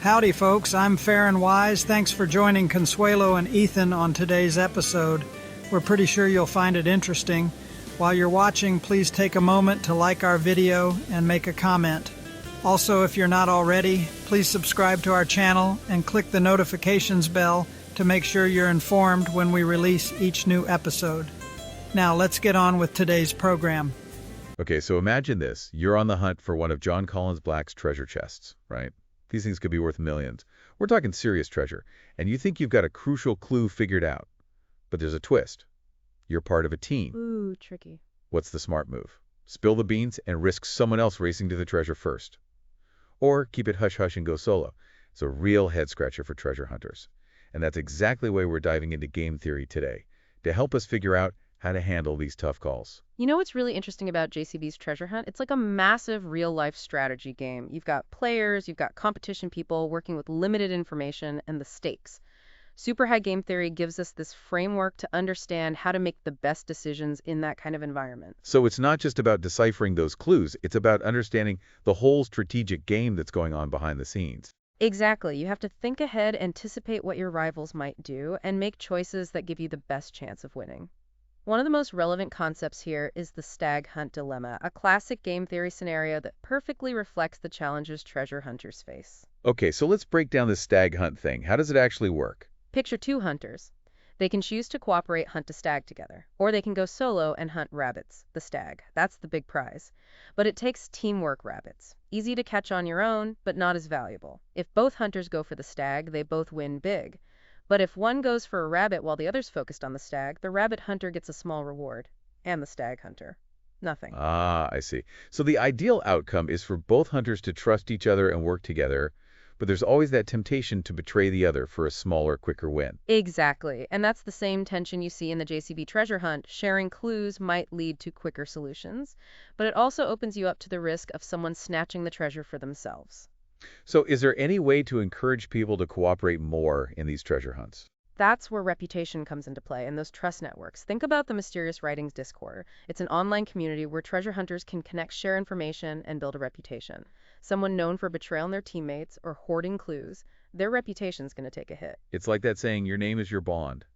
Howdy, folks. I'm Fair and Wise. Thanks for joining Consuelo and Ethan on today's episode. We're pretty sure you'll find it interesting. While you're watching, please take a moment to like our video and make a comment. Also, if you're not already, please subscribe to our channel and click the notifications bell to make sure you're informed when we release each new episode. Now, let's get on with today's program. Okay, so imagine this. You're on the hunt for one of John Collins Black's treasure chests, right? These things could be worth millions. We're talking serious treasure, and you think you've got a crucial clue figured out. But there's a twist. You're part of a team. Ooh, tricky. What's the smart move? Spill the beans and risk someone else racing to the treasure first. Or keep it hush-hush and go solo. It's a real head-scratcher for treasure hunters. And that's exactly why we're diving into game theory today, to help us figure out how to handle these tough calls. You know what's really interesting about JCB's treasure hunt? It's like a massive real-life strategy game. You've got players, you've got competition people working with limited information and the stakes. Super high game theory gives us this framework to understand how to make the best decisions in that kind of environment. So it's not just about deciphering those clues, it's about understanding the whole strategic game that's going on behind the scenes. Exactly. You have to think ahead, anticipate what your rivals might do, and make choices that give you the best chance of winning. One of the most relevant concepts here is the Stag Hunt Dilemma, a classic game theory scenario that perfectly reflects the challenges treasure hunters face. Okay, so let's break down this stag hunt thing. How does it actually work? Picture two hunters. They can choose to cooperate, hunt a stag together, or they can go solo and hunt rabbits, the stag. That's the big prize. But it takes teamwork rabbits. Easy to catch on your own, but not as valuable. If both hunters go for the stag, they both win big. But if one goes for a rabbit while the other's focused on the stag, the rabbit hunter gets a small reward. And the stag hunter, nothing. Ah, I see. So the ideal outcome is for both hunters to trust each other and work together, but there's always that temptation to betray the other for a smaller, quicker win. Exactly. And that's the same tension you see in the JCB treasure hunt. Sharing clues might lead to quicker solutions, but it also opens you up to the risk of someone snatching the treasure for themselves. So is there any way to encourage people to cooperate more in these treasure hunts? That's where reputation comes into play and those trust networks. Think about the Mysterious Writings Discord. It's an online community where treasure hunters can connect, share information, and build a reputation. Someone known for betrayal on their teammates or hoarding clues, their reputation's going to take a hit. It's like that saying, your name is your bond.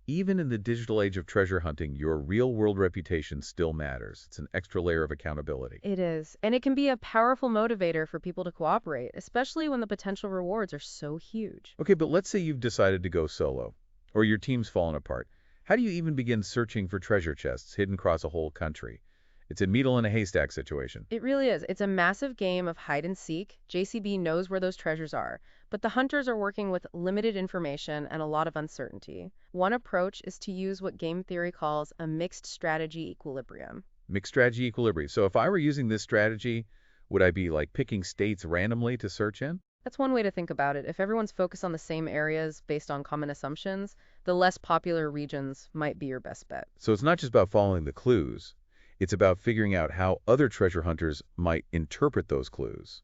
Even in the digital age of treasure hunting, your real-world reputation still matters. It's an extra layer of accountability. It is. And it can be a powerful motivator for people to cooperate, especially when the potential rewards are so huge. Okay, but let's say you've decided to go solo, or your team's fallen apart. How do you even begin searching for treasure chests hidden across a whole country? It's a needle in a haystack situation. It really is. It's a massive game of hide and seek. JCB knows where those treasures are, but the hunters are working with limited information and a lot of uncertainty. One approach is to use what game theory calls a mixed strategy equilibrium. Mixed strategy equilibrium. So if I were using this strategy, would I be like picking states randomly to search in? That's one way to think about it. If everyone's focused on the same areas based on common assumptions, the less popular regions might be your best bet. So it's not just about following the clues. It's about figuring out how other treasure hunters might interpret those clues,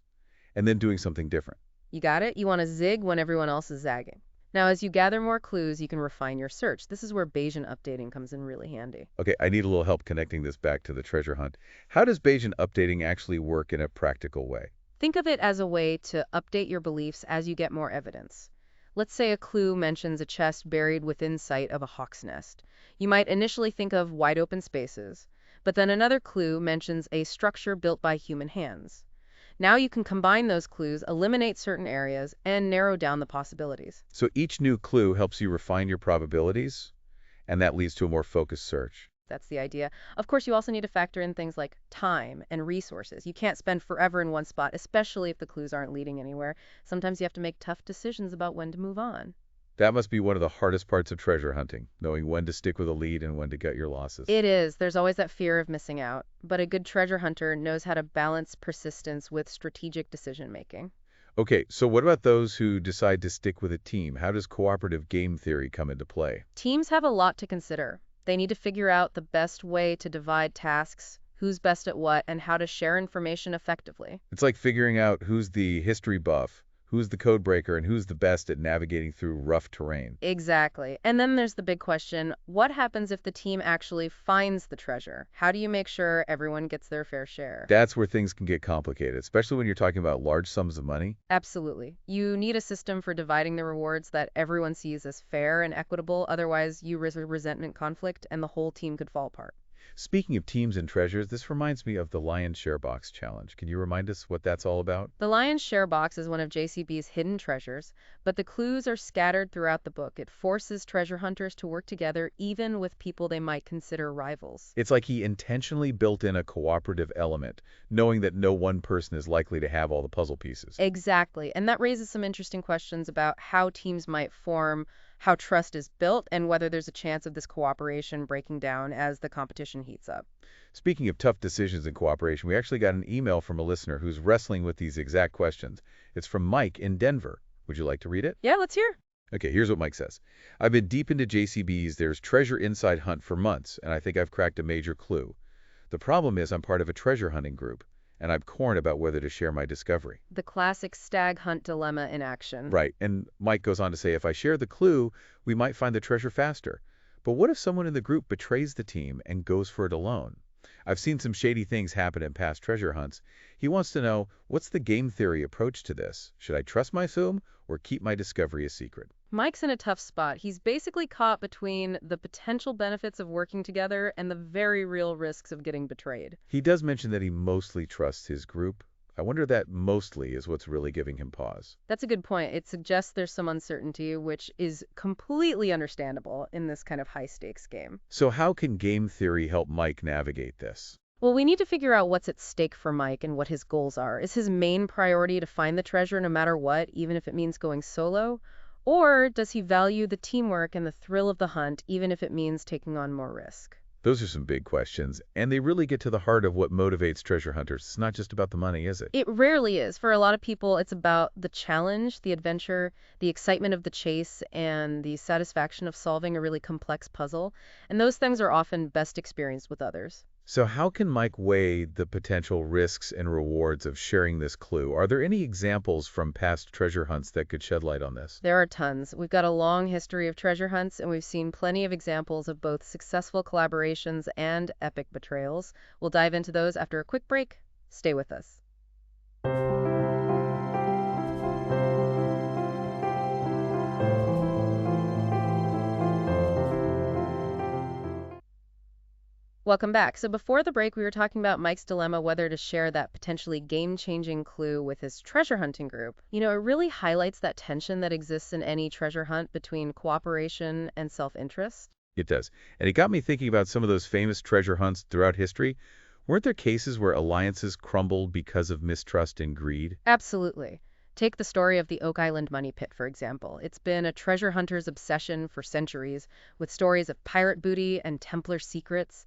and then doing something different. You got it? You want to zig when everyone else is zagging. Now, as you gather more clues, you can refine your search. This is where Bayesian updating comes in really handy. Okay, I need a little help connecting this back to the treasure hunt. How does Bayesian updating actually work in a practical way? Think of it as a way to update your beliefs as you get more evidence. Let's say a clue mentions a chest buried within sight of a hawk's nest. You might initially think of wide open spaces, but then another clue mentions a structure built by human hands. Now you can combine those clues, eliminate certain areas, and narrow down the possibilities. So each new clue helps you refine your probabilities, and that leads to a more focused search. That's the idea. Of course, you also need to factor in things like time and resources. You can't spend forever in one spot, especially if the clues aren't leading anywhere. Sometimes you have to make tough decisions about when to move on. That must be one of the hardest parts of treasure hunting, knowing when to stick with a lead and when to gut your losses. It is. There's always that fear of missing out. But a good treasure hunter knows how to balance persistence with strategic decision-making. Okay, so what about those who decide to stick with a team? How does cooperative game theory come into play? Teams have a lot to consider. They need to figure out the best way to divide tasks, who's best at what, and how to share information effectively. It's like figuring out who's the history buff, Who's the code breaker and who's the best at navigating through rough terrain? Exactly. And then there's the big question, what happens if the team actually finds the treasure? How do you make sure everyone gets their fair share? That's where things can get complicated, especially when you're talking about large sums of money. Absolutely. You need a system for dividing the rewards that everyone sees as fair and equitable. Otherwise, you risk a resentment conflict and the whole team could fall apart. Speaking of teams and treasures, this reminds me of the Lion's Share Box Challenge. Can you remind us what that's all about? The Lion's Share box is one of JCB's hidden treasures, but the clues are scattered throughout the book. It forces treasure hunters to work together even with people they might consider rivals. It's like he intentionally built in a cooperative element, knowing that no one person is likely to have all the puzzle pieces. Exactly. And that raises some interesting questions about how teams might form, how trust is built, and whether there's a chance of this cooperation breaking down as the competition heats up. Speaking of tough decisions and cooperation, we actually got an email from a listener who's wrestling with these exact questions. It's from Mike in Denver. Would you like to read it? Yeah, let's hear. Okay, here's what Mike says. I've been deep into JCB's There's Treasure Inside Hunt for months, and I think I've cracked a major clue. The problem is I'm part of a treasure hunting group, and I'm torn about whether to share my discovery. The classic Stag Hunt Dilemma in action. Right, and Mike goes on to say, if I share the clue, we might find the treasure faster. But what if someone in the group betrays the team and goes for it alone? I've seen some shady things happen in past treasure hunts. He wants to know, what's the game theory approach to this? Should I trust my assume or keep my discovery a secret? Mike's in a tough spot. He's basically caught between the potential benefits of working together and the very real risks of getting betrayed. He does mention that he mostly trusts his group. I wonder if that mostly is what's really giving him pause. That's a good point. It suggests there's some uncertainty, which is completely understandable in this kind of high-stakes game. So how can game theory help Mike navigate this? Well, we need to figure out what's at stake for Mike and what his goals are. Is his main priority to find the treasure no matter what, even if it means going solo? Or does he value the teamwork and the thrill of the hunt, even if it means taking on more risk? Those are some big questions, and they really get to the heart of what motivates treasure hunters. It's not just about the money, is it? It rarely is. For a lot of people, it's about the challenge, the adventure, the excitement of the chase, and the satisfaction of solving a really complex puzzle. And those things are often best experienced with others. So how can Mike weigh the potential risks and rewards of sharing this clue? Are there any examples from past treasure hunts that could shed light on this? There are tons. We've got a long history of treasure hunts, and we've seen plenty of examples of both successful collaborations and epic betrayals. We'll dive into those after a quick break. Stay with us. Welcome back. So before the break, we were talking about Mike's dilemma whether to share that potentially game-changing clue with his treasure hunting group. You know, it really highlights that tension that exists in any treasure hunt between cooperation and self-interest. It does. And it got me thinking about some of those famous treasure hunts throughout history. Weren't there cases where alliances crumbled because of mistrust and greed? Absolutely. Take the story of the Oak Island Money Pit, for example. It's been a treasure hunter's obsession for centuries, with stories of pirate booty and Templar secrets.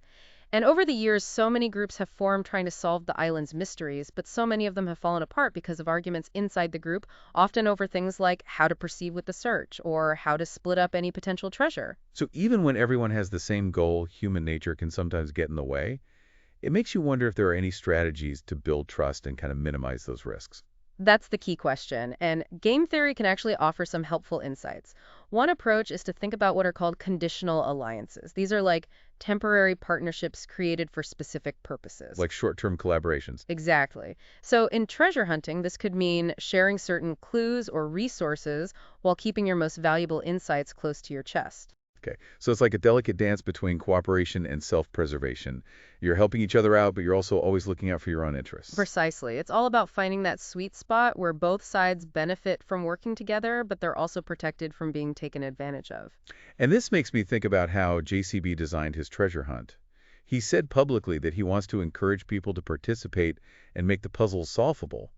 And over the years, so many groups have formed trying to solve the island's mysteries, but so many of them have fallen apart because of arguments inside the group, often over things like how to proceed with the search or how to split up any potential treasure. So even when everyone has the same goal, human nature can sometimes get in the way. It makes you wonder if there are any strategies to build trust and kind of minimize those risks. That's the key question, and game theory can actually offer some helpful insights. One approach is to think about what are called conditional alliances. These are like temporary partnerships created for specific purposes. Like short-term collaborations. Exactly. So in treasure hunting, this could mean sharing certain clues or resources while keeping your most valuable insights close to your chest. Okay, so it's like a delicate dance between cooperation and self-preservation. You're helping each other out, but you're also always looking out for your own interests. Precisely. It's all about finding that sweet spot where both sides benefit from working together, but they're also protected from being taken advantage of. And this makes me think about how JCB designed his treasure hunt. He said publicly that he wants to encourage people to participate and make the puzzles solvable,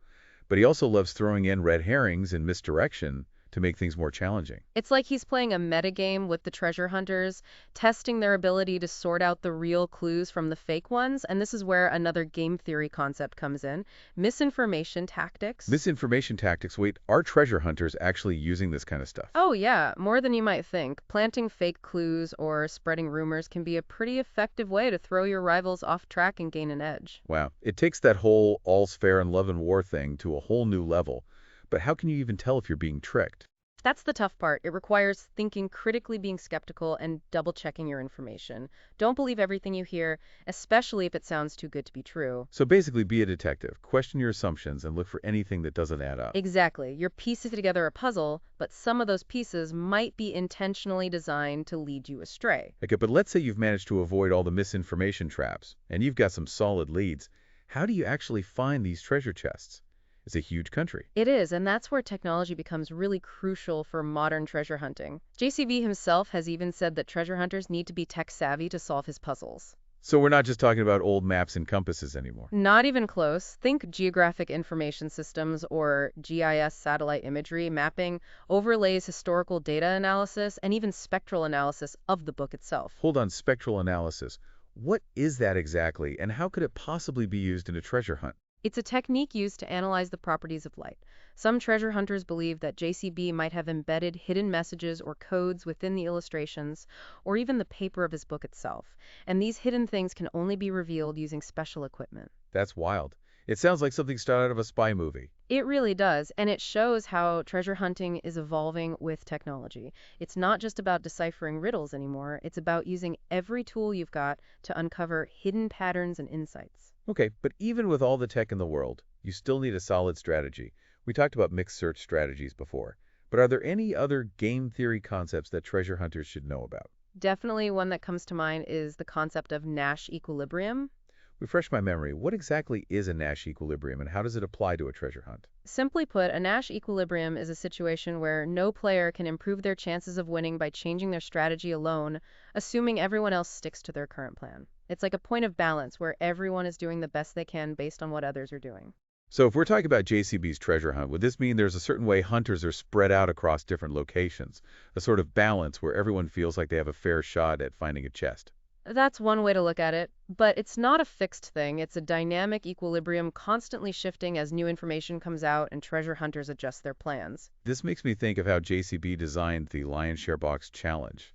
but he also loves throwing in red herrings and misdirection to make things more challenging. It's like he's playing a metagame with the treasure hunters, testing their ability to sort out the real clues from the fake ones, and this is where another game theory concept comes in, misinformation tactics. Misinformation tactics. Wait, are treasure hunters actually using this kind of stuff? Oh yeah, more than you might think. Planting fake clues or spreading rumors can be a pretty effective way to throw your rivals off track and gain an edge. Wow, it takes that whole all's fair in love and war thing to a whole new level. But how can you even tell if you're being tricked? That's the tough part. It requires thinking critically, being skeptical, and double-checking your information. Don't believe everything you hear, especially if it sounds too good to be true. So basically, be a detective, question your assumptions, and look for anything that doesn't add up. Exactly. You're piecing together a puzzle, but some of those pieces might be intentionally designed to lead you astray. Okay, but let's say you've managed to avoid all the misinformation traps, and you've got some solid leads. How do you actually find these treasure chests? It's a huge country. It is, and that's where technology becomes really crucial for modern treasure hunting. JCB himself has even said that treasure hunters need to be tech-savvy to solve his puzzles. So we're not just talking about old maps and compasses anymore. Not even close. Think geographic information systems or GIS satellite imagery, mapping, overlays, historical data analysis, and even spectral analysis of the book itself. Hold on, spectral analysis. What is that exactly, and how could it possibly be used in a treasure hunt? It's a technique used to analyze the properties of light. Some treasure hunters believe that JCB might have embedded hidden messages or codes within the illustrations, or even the paper of his book itself. And these hidden things can only be revealed using special equipment. That's wild. It sounds like something straight out of a spy movie. It really does, and it shows how treasure hunting is evolving with technology. It's not just about deciphering riddles anymore, it's about using every tool you've got to uncover hidden patterns and insights. Okay, but even with all the tech in the world, you still need a solid strategy. We talked about mixed search strategies before, but are there any other game theory concepts that treasure hunters should know about? Definitely one that comes to mind is the concept of Nash equilibrium. Refresh my memory, what exactly is a Nash equilibrium and how does it apply to a treasure hunt? Simply put, a Nash equilibrium is a situation where no player can improve their chances of winning by changing their strategy alone, assuming everyone else sticks to their current plan. It's like a point of balance where everyone is doing the best they can based on what others are doing. So if we're talking about JCB's treasure hunt, would this mean there's a certain way hunters are spread out across different locations, a sort of balance where everyone feels like they have a fair shot at finding a chest? That's one way to look at it, but it's not a fixed thing. It's a dynamic equilibrium constantly shifting as new information comes out and treasure hunters adjust their plans. This makes me think of how JCB designed the Lion's Share Box Challenge.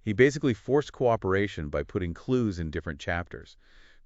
He basically forced cooperation by putting clues in different chapters.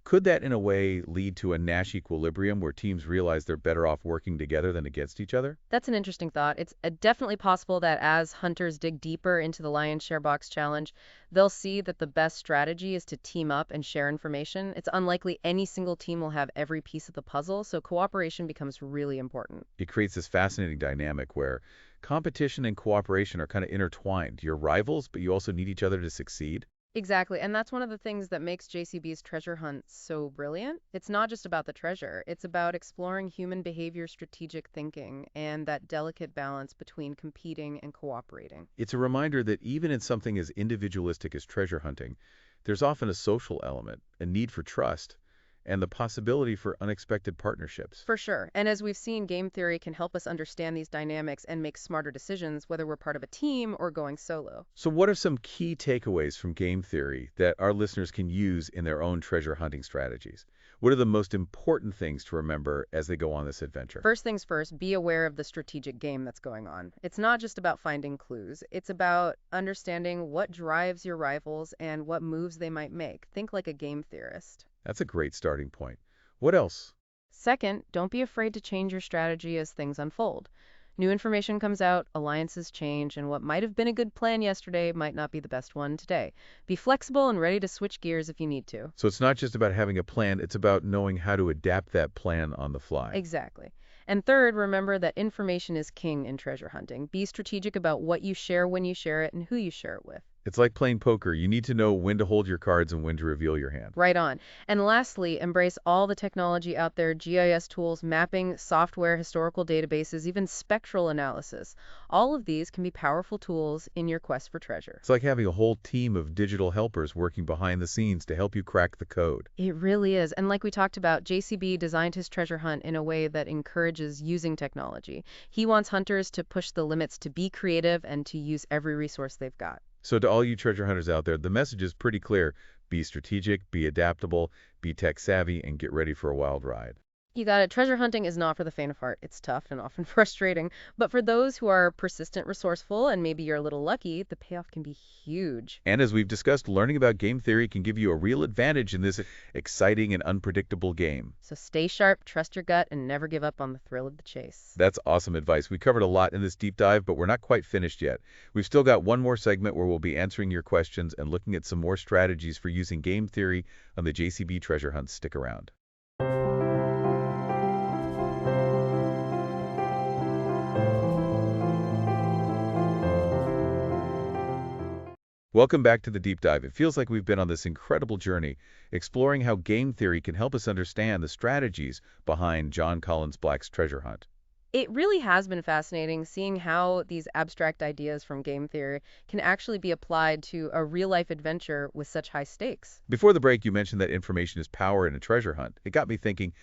Could that, in a way, lead to a Nash equilibrium where teams realize they're better off working together than against each other? That's an interesting thought. It's definitely possible that as hunters dig deeper into the Lion's Share Box Challenge, they'll see that the best strategy is to team up and share information. It's unlikely any single team will have every piece of the puzzle, so cooperation becomes really important. It creates this fascinating dynamic where competition and cooperation are kind of intertwined. You're rivals, but you also need each other to succeed. Exactly, and that's one of the things that makes JCB's treasure hunt so brilliant. It's not just about the treasure, it's about exploring human behavior, strategic thinking, and that delicate balance between competing and cooperating. It's a reminder that even in something as individualistic as treasure hunting, there's often a social element, a need for trust, and the possibility for unexpected partnerships. For sure, and as we've seen, game theory can help us understand these dynamics and make smarter decisions, whether we're part of a team or going solo. So what are some key takeaways from game theory that our listeners can use in their own treasure hunting strategies? What are the most important things to remember as they go on this adventure? First things first, be aware of the strategic game that's going on. It's not just about finding clues. It's about understanding what drives your rivals and what moves they might make. Think like a game theorist. That's a great starting point. What else? Second, don't be afraid to change your strategy as things unfold. New information comes out, alliances change, and what might have been a good plan yesterday might not be the best one today. Be flexible and ready to switch gears if you need to. So it's not just about having a plan, it's about knowing how to adapt that plan on the fly. Exactly. And third, remember that information is king in treasure hunting. Be strategic about what you share, when you share it, and who you share it with. It's like playing poker. You need to know when to hold your cards and when to reveal your hand. Right on. And lastly, embrace all the technology out there, GIS tools, mapping, software, historical databases, even spectral analysis. All of these can be powerful tools in your quest for treasure. It's like having a whole team of digital helpers working behind the scenes to help you crack the code. It really is. And like we talked about, JCB designed his treasure hunt in a way that encourages using technology. He wants hunters to push the limits, to be creative, and to use every resource they've got. So to all you treasure hunters out there, the message is pretty clear. Be strategic, be adaptable, be tech savvy, and get ready for a wild ride. You got it. Treasure hunting is not for the faint of heart. It's tough and often frustrating. But for those who are persistent, resourceful, and maybe you're a little lucky, the payoff can be huge. And as we've discussed, learning about game theory can give you a real advantage in this exciting and unpredictable game. So stay sharp, trust your gut, and never give up on the thrill of the chase. That's awesome advice. We covered a lot in this deep dive, but we're not quite finished yet. We've still got one more segment where we'll be answering your questions and looking at some more strategies for using game theory on the JCB treasure hunts. Stick around. Welcome back to the deep dive. It feels like we've been on this incredible journey, exploring how game theory can help us understand the strategies behind John Collins Black's treasure hunt. It really has been fascinating seeing how these abstract ideas from game theory can actually be applied to a real-life adventure with such high stakes. Before the break, you mentioned that information is power in a treasure hunt. It got me thinking,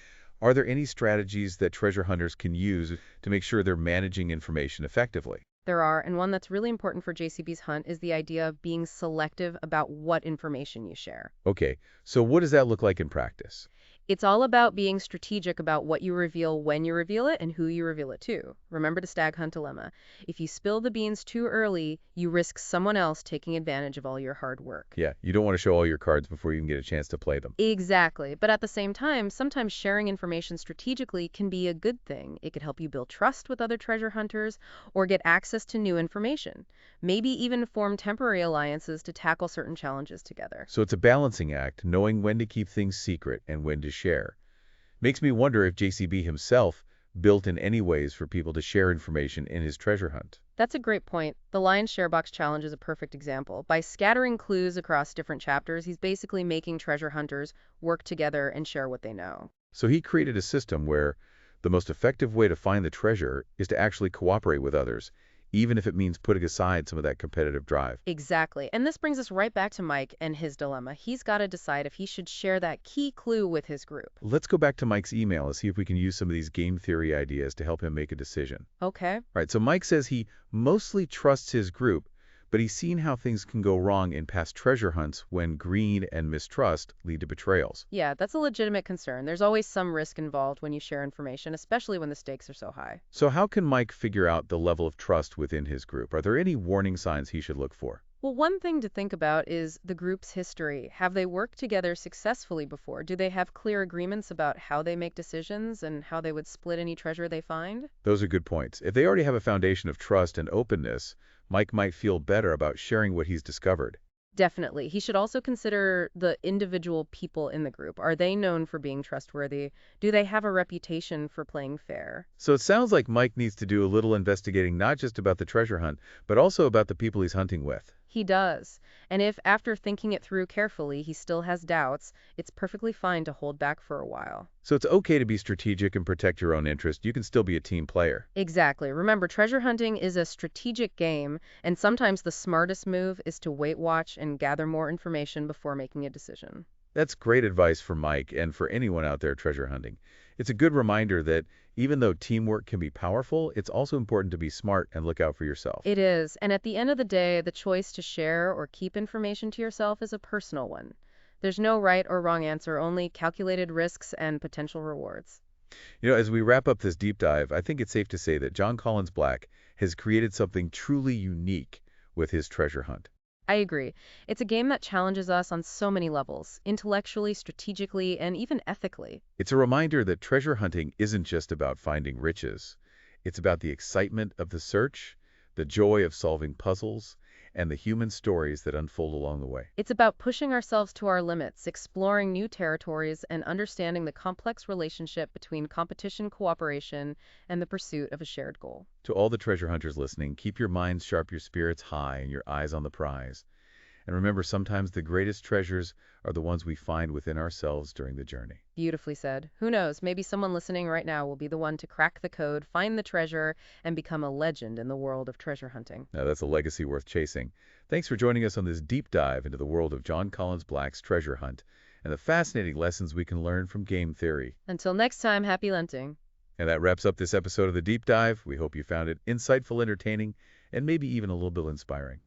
are there any strategies that treasure hunters can use to make sure they're managing information effectively? There are, and one that's really important for JCB's hunt is the idea of being selective about what information you share. Okay, so what does that look like in practice? It's all about being strategic about what you reveal, when you reveal it, and who you reveal it to. Remember the Stag Hunt Dilemma. If you spill the beans too early, you risk someone else taking advantage of all your hard work. Yeah, you don't want to show all your cards before you even get a chance to play them. Exactly. But at the same time, sometimes sharing information strategically can be a good thing. It could help you build trust with other treasure hunters or get access to new information. Maybe even form temporary alliances to tackle certain challenges together. So it's a balancing act, knowing when to keep things secret and when to share. Makes me wonder if JCB himself built in any ways for people to share information in his treasure hunt. That's a great point. The Lion's Share Box Challenge is a perfect example. By scattering clues across different chapters, he's basically making treasure hunters work together and share what they know. So he created a system where the most effective way to find the treasure is to actually cooperate with others, even if it means putting aside some of that competitive drive. Exactly. And this brings us right back to Mike and his dilemma. He's got to decide if he should share that key clue with his group. Let's go back to Mike's email and see if we can use some of these game theory ideas to help him make a decision. Okay. All right, so Mike says he mostly trusts his group, but he's seen how things can go wrong in past treasure hunts when greed and mistrust lead to betrayals. Yeah, that's a legitimate concern. There's always some risk involved when you share information, especially when the stakes are so high. So how can Mike figure out the level of trust within his group? Are there any warning signs he should look for? Well, one thing to think about is the group's history. Have they worked together successfully before? Do they have clear agreements about how they make decisions and how they would split any treasure they find? Those are good points. If they already have a foundation of trust and openness, Mike might feel better about sharing what he's discovered. Definitely. He should also consider the individual people in the group. Are they known for being trustworthy? Do they have a reputation for playing fair? So it sounds like Mike needs to do a little investigating not just about the treasure hunt, but also about the people he's hunting with. He does. And if, after thinking it through carefully, he still has doubts, it's perfectly fine to hold back for a while. So it's okay to be strategic and protect your own interest. You can still be a team player. Exactly. Remember, treasure hunting is a strategic game, and sometimes the smartest move is to wait, watch, and gather more information before making a decision. That's great advice for Mike and for anyone out there treasure hunting. It's a good reminder that even though teamwork can be powerful, it's also important to be smart and look out for yourself. It is, and at the end of the day, the choice to share or keep information to yourself is a personal one. There's no right or wrong answer, only calculated risks and potential rewards. You know, as we wrap up this deep dive, I think it's safe to say that John Collins Black has created something truly unique with his treasure hunt. I agree. It's a game that challenges us on so many levels, intellectually, strategically, and even ethically. It's a reminder that treasure hunting isn't just about finding riches. It's about the excitement of the search, the joy of solving puzzles, and the human stories that unfold along the way. It's about pushing ourselves to our limits, exploring new territories, and understanding the complex relationship between competition, cooperation, and the pursuit of a shared goal. To all the treasure hunters listening, keep your minds sharp, your spirits high, and your eyes on the prize. And remember, sometimes the greatest treasures are the ones we find within ourselves during the journey. Beautifully said. Who knows, maybe someone listening right now will be the one to crack the code, find the treasure, and become a legend in the world of treasure hunting. Now, that's a legacy worth chasing. Thanks for joining us on this deep dive into the world of John Collins Black's treasure hunt and the fascinating lessons we can learn from game theory. Until next time, happy hunting. And that wraps up this episode of the Deep Dive. We hope you found it insightful, entertaining, and maybe even a little bit inspiring.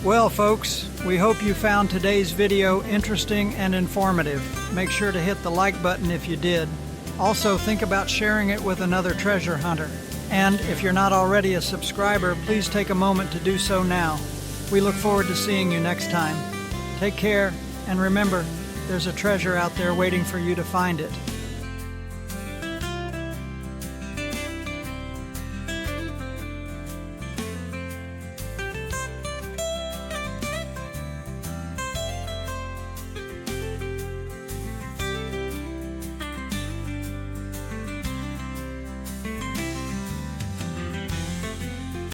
Well, folks, we hope you found today's video interesting and informative. Make sure to hit the like button if you did. Also, think about sharing it with another treasure hunter. And if you're not already a subscriber, please take a moment to do so now. We look forward to seeing you next time. Take care, and remember, there's a treasure out there waiting for you to find it.